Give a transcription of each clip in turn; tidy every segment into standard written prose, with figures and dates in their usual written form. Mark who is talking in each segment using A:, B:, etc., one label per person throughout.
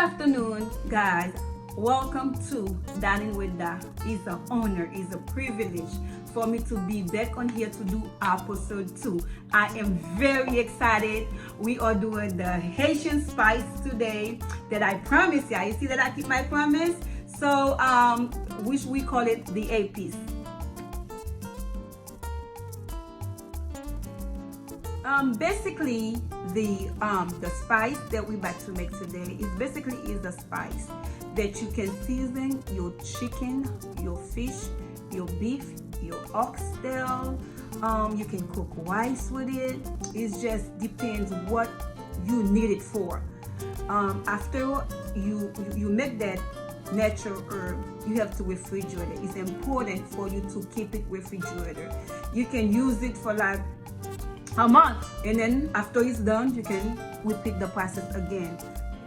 A: afternoon, guys. Welcome to Dining with Da. It's an honor, it's a privilege for me to be back on here to do episode 2. I am very excited. We are doing the Haitian spice today that I promised you. You see that I keep my promise? So, which we call it the Epis. Basically, the spice that we're about to make today is a spice that you can season your chicken, your fish, your beef, your oxtail. You can cook rice with it. It just depends what you need it for. After you make that natural herb, you have to refrigerate it. It's important for you to keep it refrigerated. You can use it for like a month, and then after it's done, you can repeat the process again.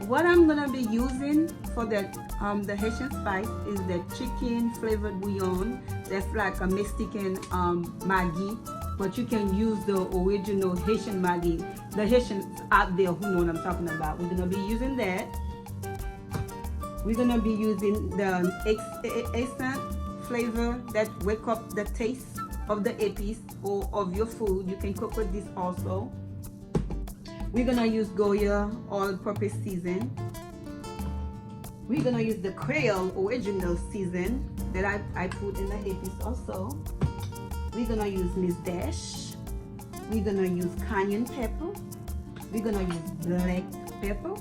A: What I'm gonna be using for the Haitian spice is the chicken flavored bouillon. That's like a Mexican Maggi, but you can use the original Haitian Maggi. The Haitians out there who know what I'm talking about. We're gonna be using that. We're gonna be using the accent flavor that wake up the taste of the Epis or of your food. You can cook with this also. We're gonna use Goya all-purpose season. We're gonna use the Creole original season that I put in the Epis also. We're gonna use Miss Dash. We're gonna use cayenne pepper. We're gonna use black pepper.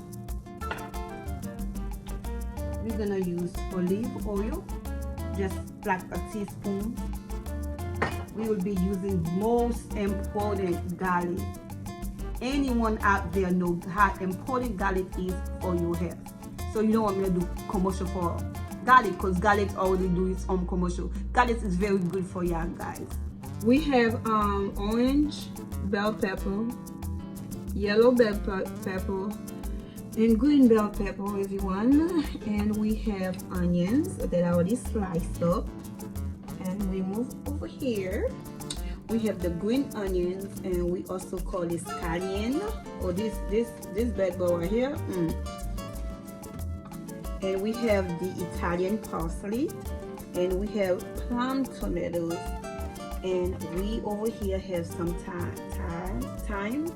A: We're gonna use olive oil, just like a teaspoon. We will be using most important garlic. Anyone out there know how important garlic is for your health. So you don't want me to do commercial for garlic, because garlic already do its own commercial. Garlic is very good for young guys. We have orange bell pepper, yellow bell pepper, and green bell pepper, everyone. And we have onions that I already sliced up. And we move over here. We have the green onions, and we also call this cayenne, or this bad boy right here. And we have the Italian parsley, and we have plum tomatoes, and we over here have some thyme,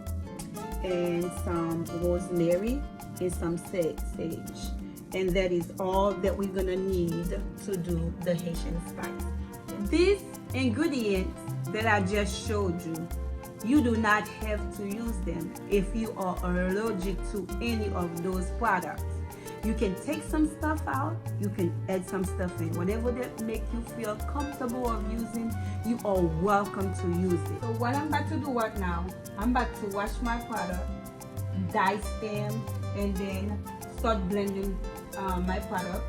A: and some rosemary, and some sage. And that is all that we're gonna need to do the Haitian spice. These ingredients that I just showed you, you do not have to use them if you are allergic to any of those products. You can take some stuff out, you can add some stuff in. Whatever that make you feel comfortable of using, you are welcome to use it. So what I'm about to do right now, I'm about to wash my product, dice them, and then start blending my product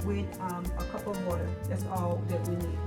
A: with a cup of water. That's all that we need.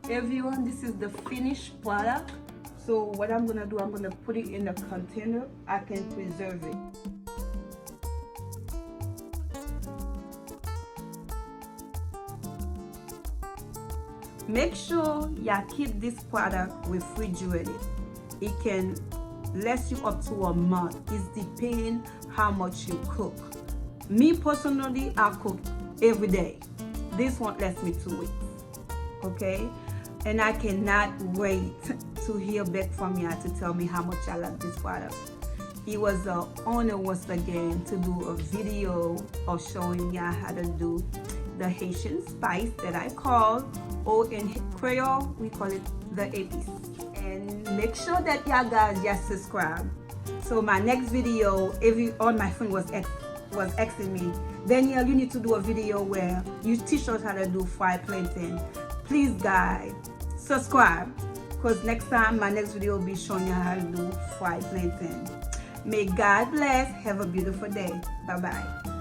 A: Everyone, this is the finished product. So what I'm gonna do, I'm gonna put it in a container. I can preserve it. Make sure you keep this product refrigerated. It can last you up to a month. It's depending how much you cook. Me personally, I cook every day. This won't last me 2 weeks. Okay? And I cannot wait to hear back from you to tell me how much I like this product. It was an honor once again to do a video of showing you how to do the Haitian spice that I call, or in Creole we call it the Epis. And make sure that y'all guys just subscribe. So my next video, all my friend was asking me, Danielle, you need to do a video where you teach us how to do fried plantain. Please guys, subscribe, because next time my next video will be showing you how to do fried plantain. May God bless. Have a beautiful day. Bye bye.